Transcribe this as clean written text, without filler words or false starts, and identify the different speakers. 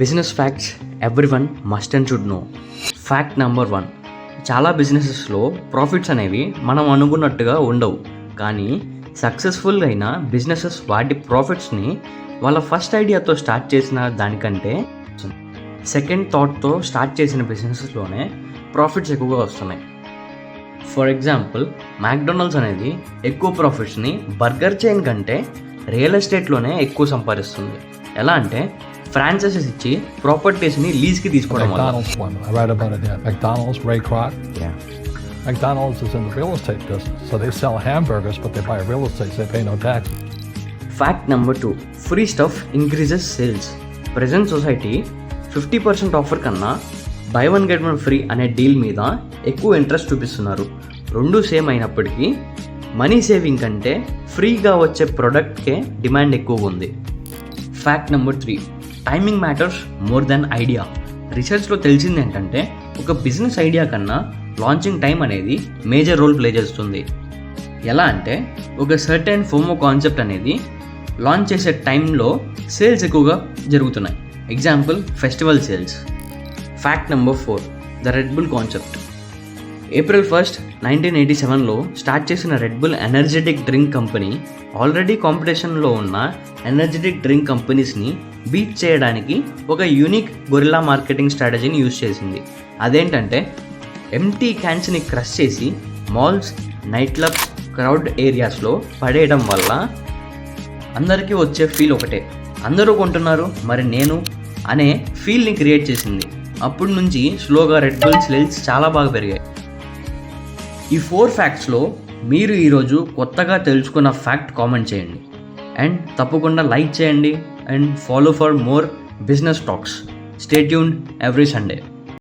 Speaker 1: Business facts everyone must and should know. Fact number 1, చాలా బిజినెసెస్లో profits అనేవి మనం అనుకున్నట్టుగా ఉండవు. కానీ సక్సెస్ఫుల్ అయిన బిజినెసెస్ వాటి ప్రాఫిట్స్ని వాళ్ళ ఫస్ట్ ఐడియాతో స్టార్ట్ చేసిన దానికంటే సెకండ్ థాట్తో స్టార్ట్ చేసిన బిజినెసెస్లోనే ప్రాఫిట్స్ ఎక్కువగా వస్తున్నాయి. ఫర్ ఎగ్జాంపుల్, మ్యాక్డొనాల్డ్స్ అనేది ఎక్కువ ప్రాఫిట్స్ని బర్గర్ చైన్ కంటే రియల్ ఎస్టేట్లోనే ఎక్కువ సంపాదిస్తుంది. ఎలా అంటే ఫ్రాంచైజెస్ ఇచ్చి ప్రాపర్టీస్ని లీజ్కి తీసుకోవడం వల్ల.
Speaker 2: McDonald's one. I read about it. Yeah. McDonald's, Ray Kroc.
Speaker 1: Yeah.
Speaker 2: McDonald's is in the real estate business, so they sell hamburgers, but they buy real estate, so they pay no tax.
Speaker 1: Fact number 2, free stuff increases sales. Present society 50% offer కన్నా by 1 get 1 free అనే deal మీద ఎక్కువ interest చూపిస్తున్నారు. రెండు same అయినప్పటికీ money saving కంటే ఫ్రీగా వచ్చే ప్రోడక్ట్కే డిమాండ్ ఎక్కువగా ఉంది. Fact number 3, timing matters more than idea. రీసెర్చ్లో తెలిసింది ఏంటంటే ఒక బిజినెస్ ఐడియా కన్నా లాంచింగ్ టైం అనేది మేజర్ రోల్ ప్లే చేస్తుంది. ఎలా అంటే ఒక సర్టెన్ ఫోమో కాన్సెప్ట్ అనేది లాంచ్ చేసే టైంలో సేల్స్ ఎక్కువగా జరుగుతున్నాయి. Example festival sales. Fact number 4, the Red Bull concept. April 1, 1987లో స్టార్ట్ చేసిన Red Bull energetic drink company already కాంపిటీషన్లో ఉన్న ఎనర్జెటిక్ డ్రింక్ కంపెనీస్ని బీట్ చేయడానికి ఒక యూనిక్ గొరిల్లా మార్కెటింగ్ స్ట్రాటజీని యూజ్ చేసింది. అదేంటంటే ఎంటీ క్యాన్స్ని క్రష్ చేసి మాల్స్, నైట్ క్లబ్స్, క్రౌడ్ ఏరియాస్లో పడేయడం వల్ల అందరికీ వచ్చే ఫీల్ ఒకటే, అందరూ కొంటున్నారు మరి నేను అనే ఫీల్ని క్రియేట్ చేసింది. అప్పటి నుంచి స్లోగా రెడ్ బుల్ సేల్స్ చాలా బాగా పెరిగాయి. ఈ 4 ఫ్యాక్ట్స్లో మీరు ఈరోజు కొత్తగా తెలుసుకున్న ఫ్యాక్ట్ కామెంట్ చేయండి అండ్ తప్పకుండా లైక్ చేయండి and follow for more business talks. Stay tuned every Sunday.